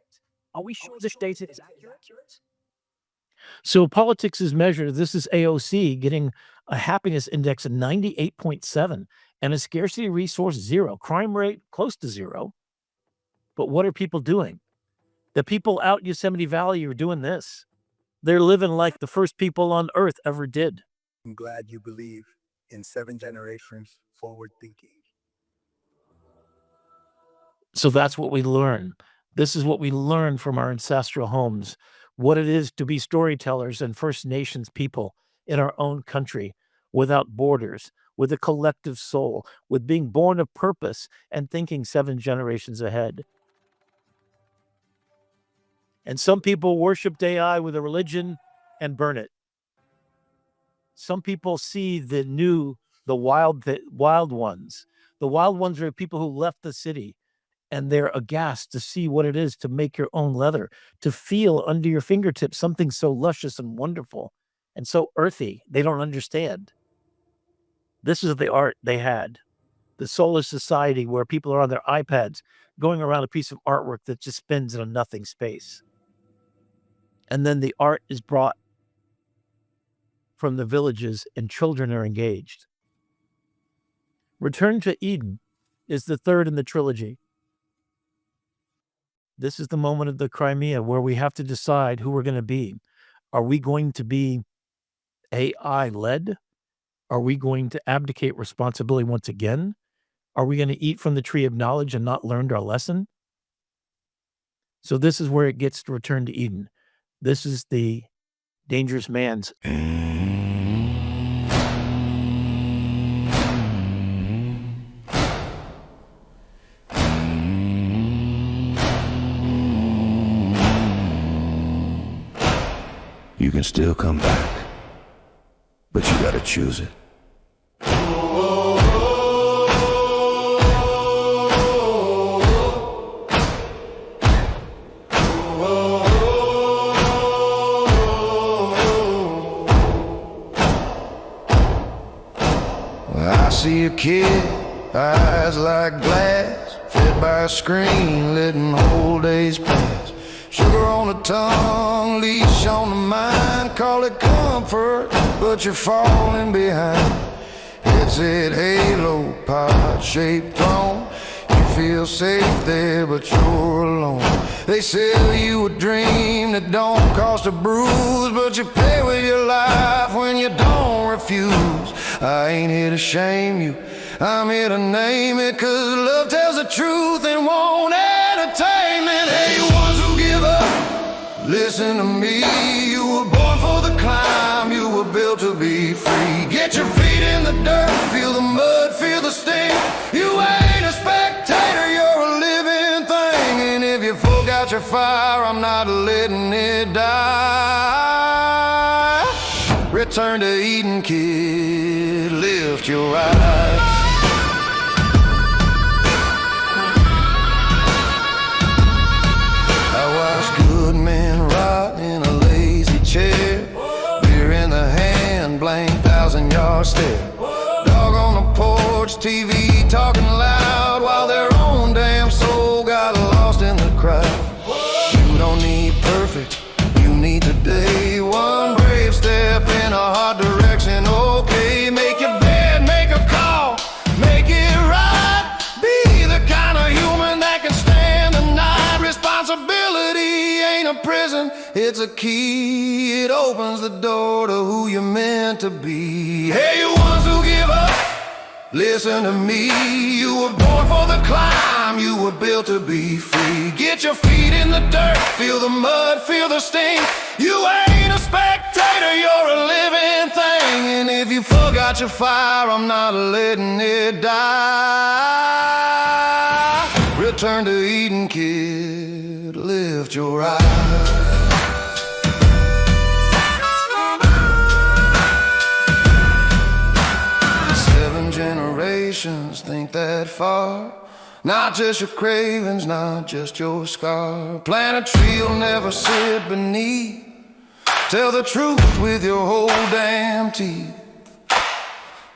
Are we sure this data is accurate? So politics is measured. This is AOC getting a happiness index of 98.7 and a scarcity resource 0, crime rate close to 0. But what are people doing? The people out in Yosemite Valley are doing this. They're living like the first people on Earth ever did. I'm glad you believe in 7 generations forward thinking. So that's what we learn. This is what we learn from our ancestral homes, what it is to be storytellers and First Nations people in our own country, without borders, with a collective soul, with being born of purpose and thinking 7 generations ahead. And some people worship AI with a religion and burn it. Some people see the wild ones. The wild ones are people who left the city, and they're aghast to see what it is to make your own leather, to feel under your fingertips something so luscious and wonderful and so earthy. They don't understand. This is the art they had. The soulless society where people are on their iPads going around a piece of artwork that just spins in a nothing space. And then the art is brought from the villages and children are engaged. Return to Eden is the third in the trilogy. This is the moment of the Crimea where we have to decide who we're going to be. Are we going to be AI-led? Are we going to abdicate responsibility once again? Are we going to eat from the tree of knowledge and not learned our lesson? So this is where it gets to return to Eden. This is the dangerous man's. You can still come back, but you gotta choose it. I see a kid, eyes like glass, fed by a screen, letting whole days pass. Sugar on the tongue, leash on the mind, call it comfort, but you're falling behind. Headset, halo, pod-shaped throne, you feel safe there, but you're alone. They sell you a dream that don't cost a bruise, but you pay with your life when you don't refuse. I ain't here to shame you, I'm here to name it, 'cause love tells the truth and won't entertainment. Hey, you ones who give up, listen to me. You were born for the climb, you were built to be free. Get your feet in the dirt, feel the mud, feel the sting. You ain't a spectator, you're a living thing. And if you forgot your fire, I'm not letting it die. Return to Eden, kid, lift your eyes. I watch good men rot in a lazy chair, beer in the hand, blank 1,000-yard stare. Dog on the porch, TV talking loud, while their own damn soul got lost in the crowd. You don't need perfect, you need today. One brave step in a hard direction, okay. Make your bed, make a call, make it right. Be the kind of human that can stand the night. Responsibility ain't a prison, it's a key. It opens the door to who you're meant to be. Hey, you ones who give up, listen to me. You were born for the climb, you were built to be free. Get your feet in the dirt, feel the mud, feel the sting. You ain't a spectator, you're a living thing. And if you forgot your fire, I'm not letting it die. Return to Eden, kid, lift your eyes. 7 generations think that far. Not just your cravings, not just your scar. Plant a tree you'll never sit beneath. Tell the truth with your whole damn teeth.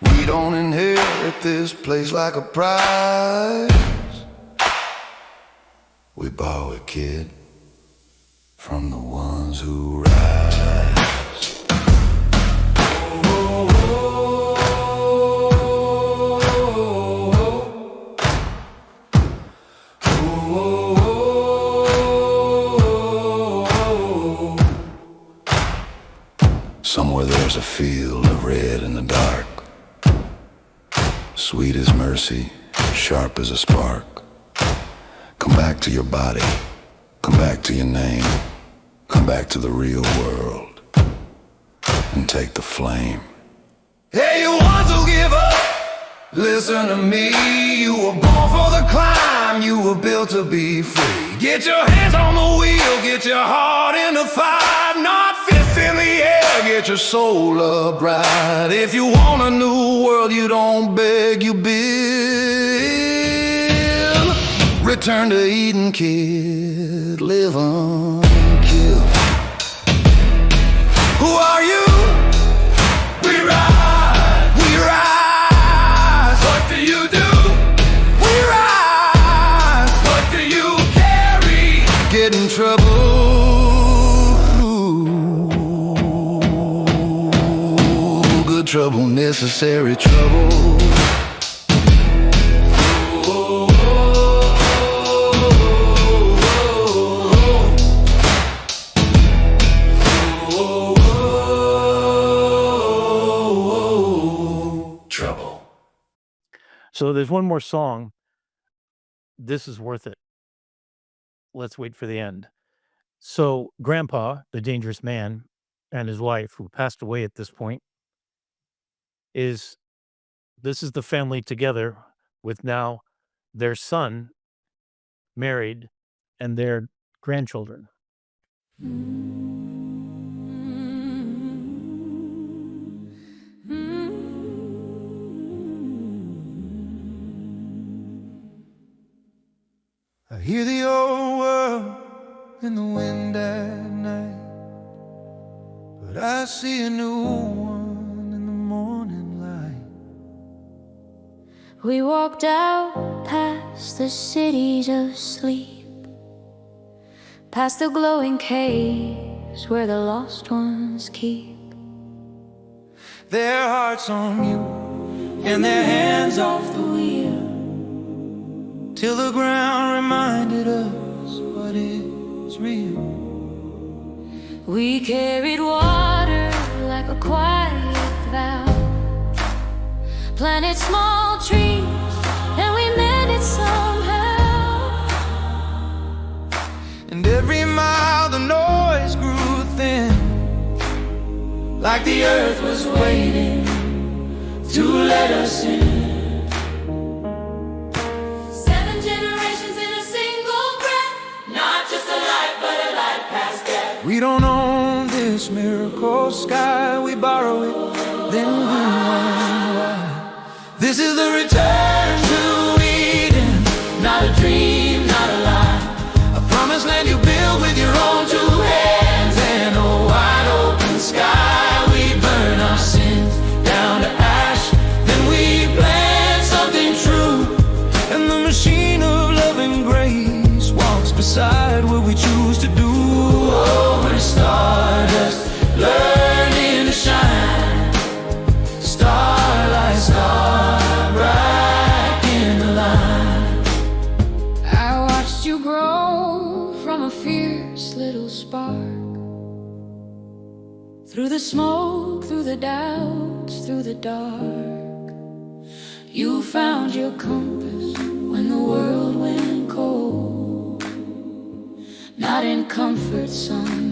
We don't inherit this place like a prize. We borrow it, kid, from the ones who rise. Somewhere there's a field of red in the dark, sweet as mercy, sharp as a spark. Come back to your body, come back to your name, come back to the real world, and take the flame. Hey, you ones who give up, listen to me. You were born for the climb, you were built to be free. Get your hands on the wheel, get your heart in the fight, not fists in the air, get your soul upright. If you want a new world, you don't beg, you build. Return to Eden, kid, live on and kill. Who are you? We rise, we rise. What do you do? We rise. What do you carry? Get in trouble. Good trouble, necessary trouble. So there's one more song. This is worth it. Let's wait for the end. So Grandpa, the dangerous man, and his wife, who passed away at this point, this is the family together with now their son married and their grandchildren. I hear the old world in the wind at night, but I see a new one in the morning light. We walked out past the cities of sleep, past the glowing caves where the lost ones keep their hearts on you and their hands off the wheel, till the ground reminded us what it was real. We carried water like a quiet vow, planted small trees, and we made it somehow. And every mile the noise grew thin, like the earth was waiting to let us in. 7 generations in a single breath, not just a life, but a life past death. We don't own this miracle sky, we borrow it, then we wonder why. This is the return to Eden, not a dream, not a lie. A promised land you build with your own 2 hands, and a wide open sky. We burn our sins down to ash, then we plant something true, and the machine of love and grace walks beside what we choose to do. Oh, we're stardust, learning to shine. Starlight, star bright in the line. I watched you grow from a fierce little spark, through the smoke, through the doubts, through the dark. You found your compass when the world went cold, not in comfort, son,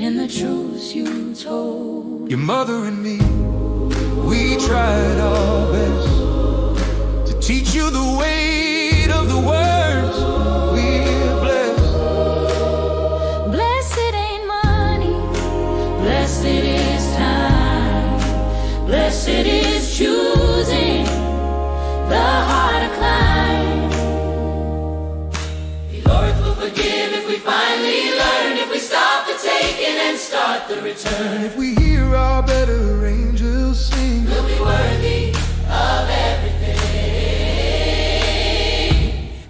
in the truths you told. Your mother and me, we tried our best to teach you the weight of the words we're blessed. Blessed ain't money, blessed is time, blessed is choosing the harder climb. The Lord will forgive if we finally learn, if we stop the taking and start the return. If we hear our better angels sing, we'll be worthy of everything.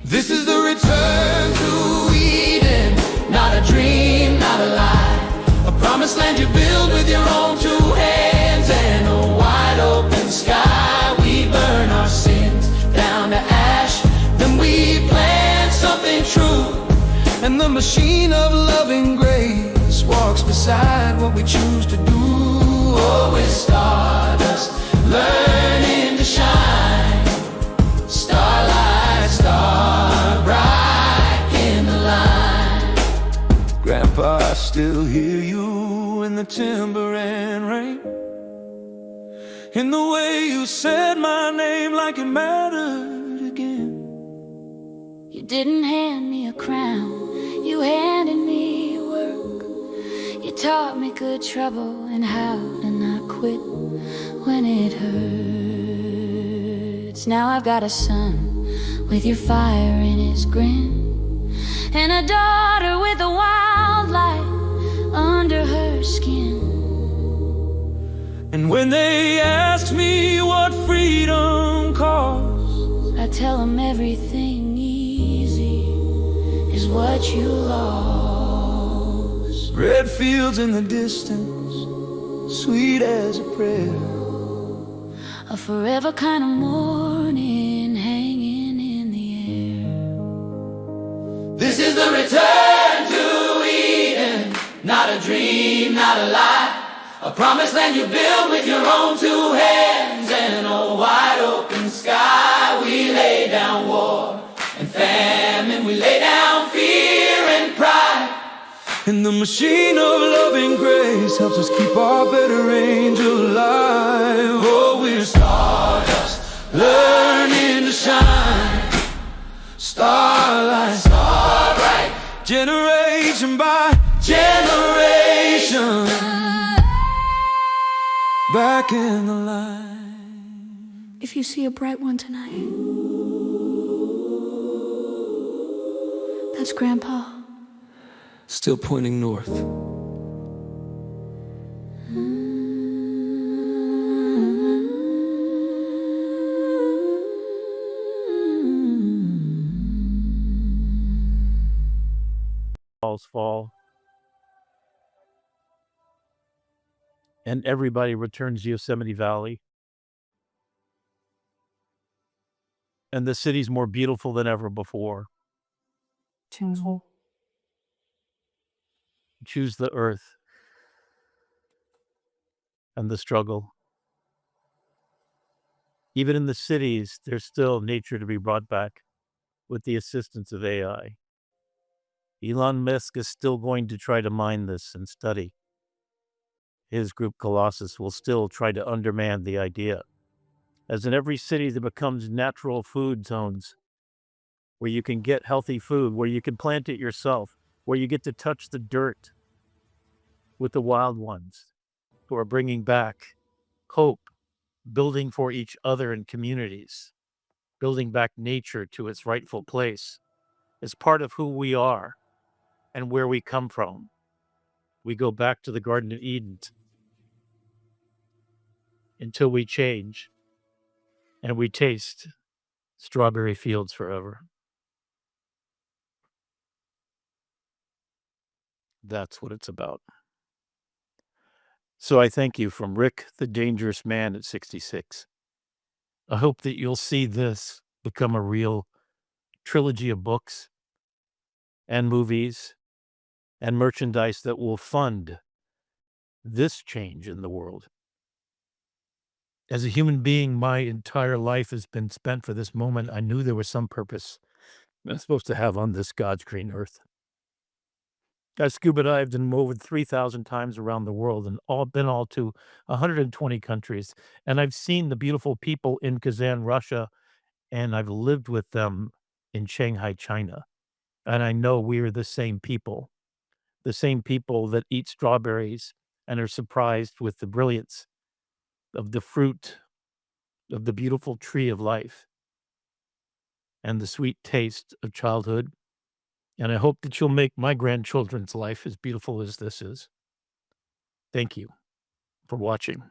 This is the return to Eden, not a dream, not a lie. A promised land you build with your own 2 hands, and a wide open sky. We burn our sins down to ash, then we plant something true, and the machine of loving grace walks beside what we choose to do. Oh, we're stardust, learning to shine. Starlight, star bright in the line. Grandpa, I still hear you in the timber and rain, in the way you said my name like it mattered again. You didn't hand me a crown, you handed me work. You taught me good trouble and how to not quit when it hurts. Now I've got a son with your fire in his grin, and a daughter with a wild light under her skin. And when they ask me what freedom costs, I tell them everything easy is what you lost. red fields in the distance, sweet as a prayer, a forever kind of morning hanging in the air. This is the return to Eden, not a dream, not a lie. A promised land you build with your own 2 hands, and a wide open sky. We lay down war and famine, we lay down fear and pride, and the machine of loving grace helps us keep our better angel alive. Oh, we're stardust, learning to shine. Starlight, star bright, generation by generation, back in the line. If you see a bright one tonight, that's Grandpa. Still pointing north. Walls fall, and everybody returns to Yosemite Valley. And the city's more beautiful than ever before. Tinsel. choose the earth and the struggle. Even in the cities, there's still nature to be brought back with the assistance of AI. Elon Musk is still going to try to mine this and study. His group Colossus will still try to undermine the idea. As in every city, there becomes natural food zones where you can get healthy food, where you can plant it yourself, where you get to touch the dirt with the wild ones who are bringing back hope, building for each other in communities, building back nature to its rightful place as part of who we are and where we come from. We go back to the Garden of Eden until we change and we taste strawberry fields forever. That's what it's about. So I thank you from Rick, the Dangerous Man at 66. I hope that you'll see this become a real trilogy of books and movies and merchandise that will fund this change in the world. As a human being, my entire life has been spent for this moment. I knew there was some purpose I'm supposed to have on this God's green earth. I scuba dived and over 3,000 times around the world and been to 120 countries. And I've seen the beautiful people in Kazan, Russia, and I've lived with them in Shanghai, China. And I know we are the same people that eat strawberries and are surprised with the brilliance of the fruit of the beautiful tree of life and the sweet taste of childhood. And I hope that you'll make my grandchildren's life as beautiful as this is. Thank you for watching.